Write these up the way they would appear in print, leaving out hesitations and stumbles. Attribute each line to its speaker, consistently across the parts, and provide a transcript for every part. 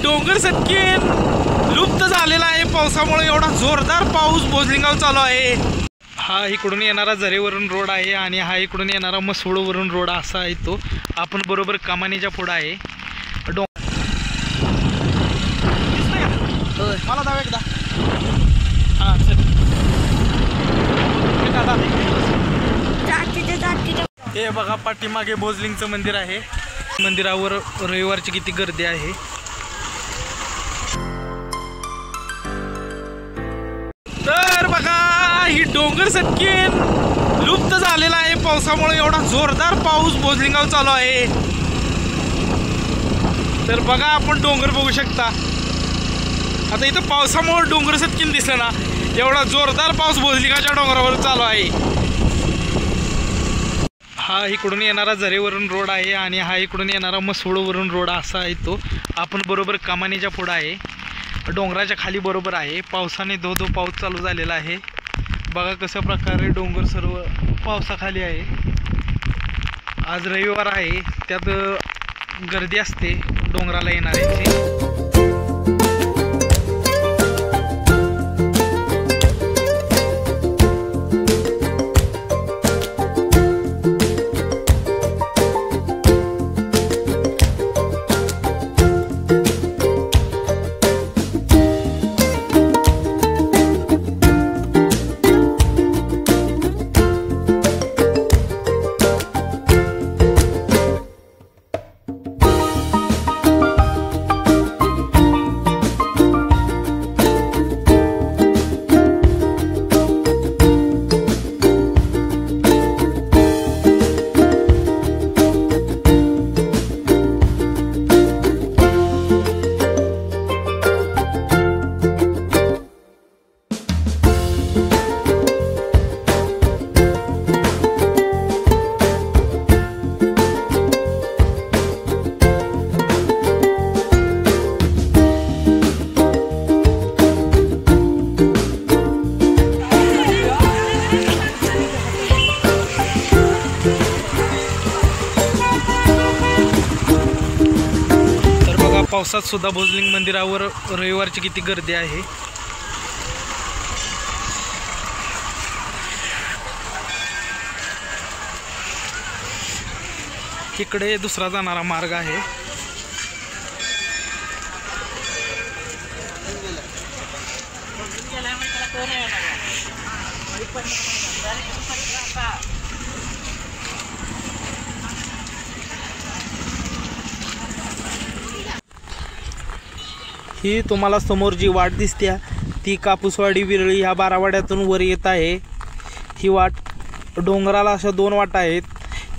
Speaker 1: डोंगर सटकेन लुप्त झालेला आहे पावसामुळे। एवढा जोरदार पाऊस भोजलिंगावर चालू आहे। हा इकडून येणारा झरेवरून रोड आहे आणि हा इकडून येणारा मसवडवरून रोड असा आहे तो। आपण बरोबर कमानीच्या पुढे आहे। मला जाऊ एकदा। हां चल हे बघा पाठीमागे भोजलिंगचं मंदिर आहे। मंदिरावर रविवारची किती गर्दी आहे। तर बघा ही डोंगर सटकेन लुप्त झालेला आहे पावसामुळे। एवढा जोरदार पाऊस भोजलिंगावर चालू आहे। तर बघा आपण डोंगर बघू शकता। आता इथं पावसामुळे डोंगर सटकेन दिसलं ना, एवढा जोरदार पाऊस भोजलिंगाच्या डोंगरावर चालू आहे। हा इकडून येणारा झरेवरून रोड आहे आणि हा इकडून येणारा मसवडवरून रोड असा आहे तो। आपण बरोबर कमानीच्या पुढे आहे, डोंगराच्या खाली बरोबर आहे। पावसाने धो पाऊस चालू झालेला आहे। बघा कशा प्रकारे डोंगर सर्व पावसाखाली आहे। आज रविवार आहे, त्यात गर्दी असते डोंगराला येणाऱ्यांची। पावसात सुद्धा भोजलिंग मंदिरावर रविवारची किती गर्दी आहे। इकडे दुसरा जाणारा मार्ग आहे। ही तुम्हाला समोर जी वाट दिसते ती कापूसवाडी विरळी ह्या बारावाड्यातून वर येत आहे। ही वाट डोंगराला अशा दोन वाटा आहेत,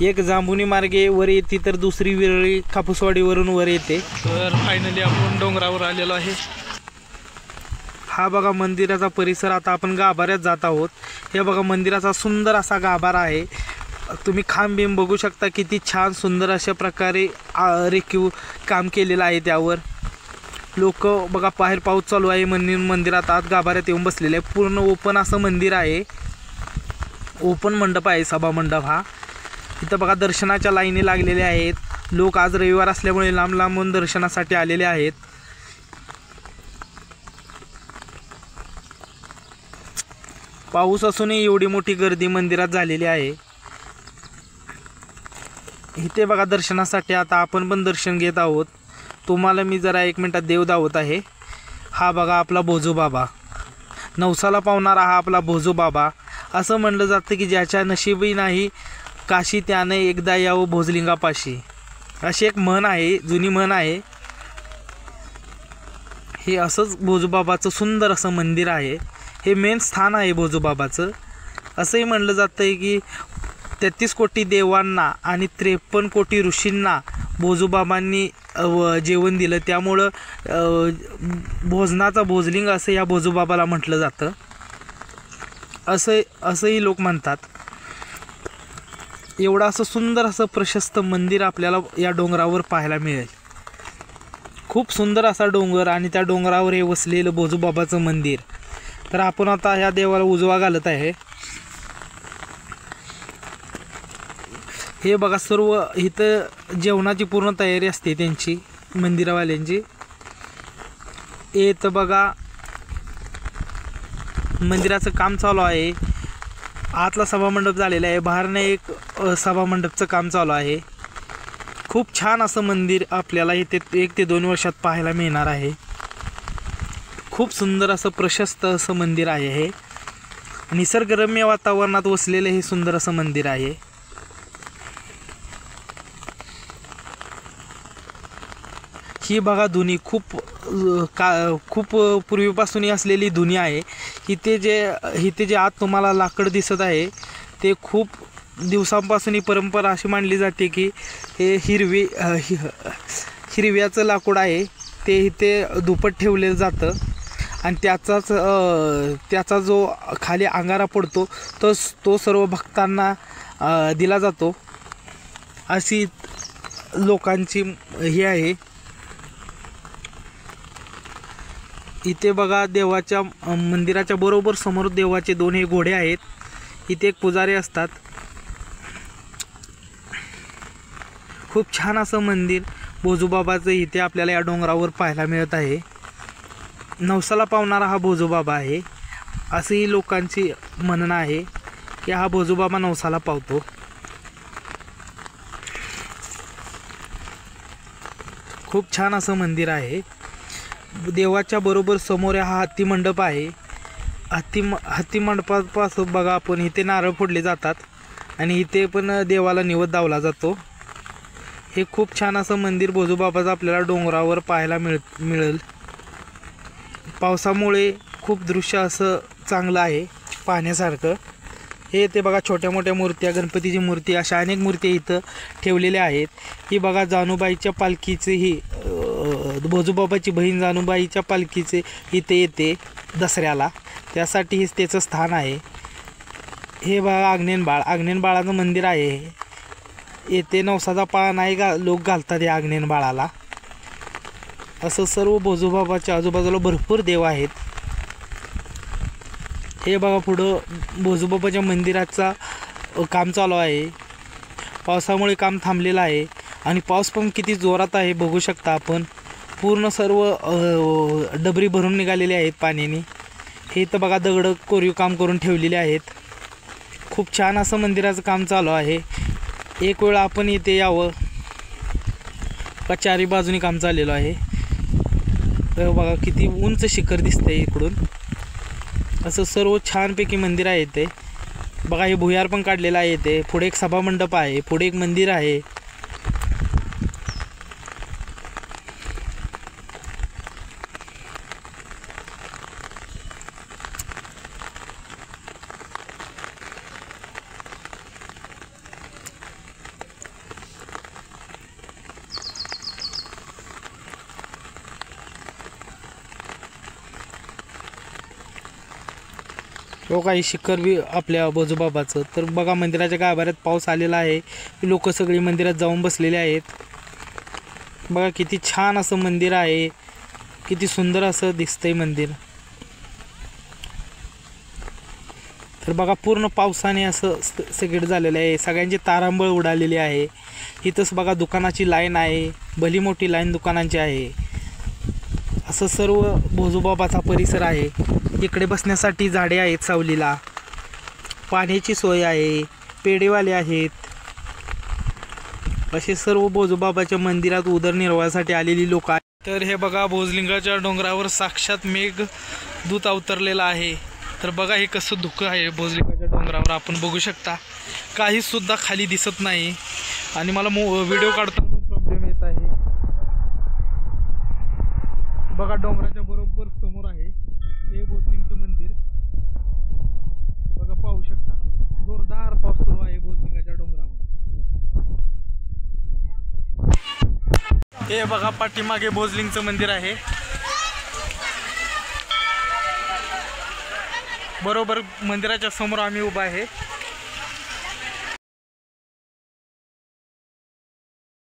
Speaker 1: एक जांभुनी मार्गे वर येते तर दुसरी विरळी कापूसवाडीवरून वर येते। तर फायनली आपण डोंगरावर आलेलो आहे। हा बघा मंदिराचा परिसर। आता आपण गाभाऱ्यात जात आहोत। हे बघा मंदिराचा सुंदर असा गाभारा आहे। तुम्ही खांब बिंब बघू शकता, किती छान सुंदर अशा प्रकारे रेखीव काम केलेलं आहे त्यावर। लोक बघा बाहेर पाऊस चालू आहे, मंदिरात आत गाभाऱ्यात येऊन बसलेले आहे। पूर्ण ओपन असं मंदिर आहे, ओपन मंडप आहे, सभा मंडप हा। इथं बघा दर्शनाच्या लाईनी लागलेल्या आहेत। लोक आज रविवार असल्यामुळे लांब लांबून दर्शनासाठी आलेले आहेत। पाऊस असूनही एवढी मोठी गर्दी मंदिरात झालेली आहे। इथे बघा दर्शनासाठी आता आपण पण दर्शन घेत आहोत। तुम्हाला मी जरा एक मिनिटात देव दावत आहे। हा बघा आपला भोजू बाबा, नवसाला पावणारा हा आपला भोजू बाबा। असं म्हणलं जातं की ज्याच्या नशीबी नाही काशी त्याने एकदा यावं भोजलिंगापाशी, अशी एक म्हण आहे, जुनी म्हण आहे। हे असंच भोजूबाबाचं सुंदर असं मंदिर आहे। हे मेन स्थान आहे भोजूबाबाचं। असंही म्हणलं जातं की 33 कोटी देवांना आणि 53 कोटी ऋषींना भोजूबाबांनी जेवण दिलं, त्यामुळं भोजनाचा भोजलिंग असं या भोजूबाबाला म्हटलं जातं, असंही लोक म्हणतात। एवढं असं सुंदर असं प्रशस्त मंदिर आपल्याला या डोंगरावर पाहायला मिळेल। खूप सुंदर असा डोंगर आणि त्या डोंगरावर हे वसलेलं भोजूबाबाचं मंदिर। तर आपण आता ह्या देवाला उजवा घालत आहे। हे बघा सर्व इथं जेवणाची पूर्ण तयारी असते त्यांची, मंदिरावाल्यांची। इथं बघा मंदिराचं काम चालू आहे. आतला सभामंडप झालेला आहे, बाहेरने एक सभामंडपचं काम चालू आहे. खूप छान असं मंदिर आपल्याला इथे 1 ते 2 वर्षात पाहायला मिळणार आहे. खूप सुंदर असं प्रशस्त असं मंदिर आहे. हे निसर्गरम्य वातावरणात वसलेले हे सुंदर असं मंदिर आहे. ही बघा धुनी खूप पूर्वीपासून असलेली धुनी आहे. इथे जे आत तुम्हाला लाकड दिसत आहे ते खूप दिवसांपासून ही परंपरा अशी मानली जाते की हे हिरव्याचं लाकूड आहे. ते इथे दुपट ठेवलं जातं आणि त्याचा जो खाली अंगारा पडतो तो सर्व भक्तांना दिला जातो, अशी लोकांची हे आहे. इथे बघा देवाच्या मंदिराच्या बरोबर समोर देवाचे 2 हे घोडे आहेत. इथे एक पुजारी असतात. खूप छान असं मंदिर भोजूबाबाचं इथे आपल्याला या डोंगरावर पाहायला मिळत आहे. नवसाला पावणारा हा भोजूबाबा आहे, असेही लोकांची म्हणणं आहे की हा भोजूबाबा नवसाला पावतो. खूप छान असं मंदिर आहे. देवाच्या बरोबर समोर हा हत्ती मंडप आहे. हत्ती मंडपापासून बघा आपण इथे नारळ फोडले जातात आणि इथे पण देवाला निवेद दावला जातो. हे खूप छान असं मंदिर भोजूबाबाचं आपल्याला डोंगरावर पाहायला मिळेल. पावसामुळे खूप दृश्य असं चांगलं आहे पाहण्यासारखं. हे ते बघा छोट्या मोठ्या मूर्त्या, गणपतीची मूर्ती, अशा अनेक मूर्ती इथं ठेवलेल्या आहेत. ही बघा जानूबाईच्या पालखीचे, ही भोजूबाबाची बहीण जानूबाईच्या पालखीचे इथे येते दसऱ्याला, त्यासाठी त्याचं स्थान आहे. हे बघा आग्नेनबाळाचं मंदिर आहे. येथे नवसाचा पाळणा नाही लोक घालतात या आग्नेनबाळाला. असं सर्व भोजूबाबाच्या आजूबाजूला भरपूर देव आहेत. हे बघा पुढं भोजूबाबाच्या मंदिराचा काम चालू आहे. पावसामुळे काम थांबलेलं आहे आणि पाऊस पण किती जोरात आहे बघू शकता आपण. पूर्ण सर्व डबरी भरून निघालेले आहेत पाण्याने. हे तर बघा दगडं कोरीव काम करून ठेवलेले आहेत. खूप छान असं मंदिराचं काम चालू आहे. एक वेळ आपण इथे यावं का चारी बाजूनी काम चाललेलं आहे. तर बघा किती उंच शिखर दिसतंय इकडून. असं सर्व छानपैकी मंदिर आहे ते. बघा हे भुयार पण काढलेलं आहे. ते पुढे एक सभामंडप आहे, पुढे एक मंदिर आहे. हो काही शिखर बी आपल्या भोजूबाबाचं. तर बघा मंदिराच्या गाभाऱ्यात पाऊस आलेला आहे. लोक सगळी मंदिरात जाऊन बसलेले आहेत. बघा किती छान असं मंदिर आहे, किती सुंदर असं दिसतंय मंदिर. तर बघा पूर्ण पावसाने असं सगळं झालेलं आहे. सगळ्यांची तारांबळ उडालेली आहे. इथंच बघा दुकानाची लाईन आहे, भली मोठी लाईन दुकानांची आहे. असं सर्व भोजूबाबाचा परिसर आहे. इकडे बसण्यासाठी झाडे आहेत सावलीला, पाण्याची सोय आहे, पेढेवाले आहेत. असे सर्व भोजूबाबाच्या मंदिरात उदरनिर्वाहासाठी आलेली लोक आहेत. तर हे बघा भोजलिंगाच्या डोंगरावर साक्षात मेघदूत अवतरलेला आहे. तर बघा हे कसं धुकं आहे भोजलिंगाच्या डोंगरावर, आपण बघू शकता. काहीच सुद्धा खाली दिसत नाही आणि मला व्हिडिओ काढताना प्रॉब्लेम येत आहे. बघा डोंगराच्या बरोबर समोर आहे हे भोजलिंगचं मंदिर. बघा पाहू शकता जोरदार पाऊस सुरू आहे भोजलिंगाच्या डोंगरावर. हे बघा पाठीमागे भोजलिंगचं मंदिर आहे. बरोबर मंदिराच्या समोर आम्ही उभा आहे.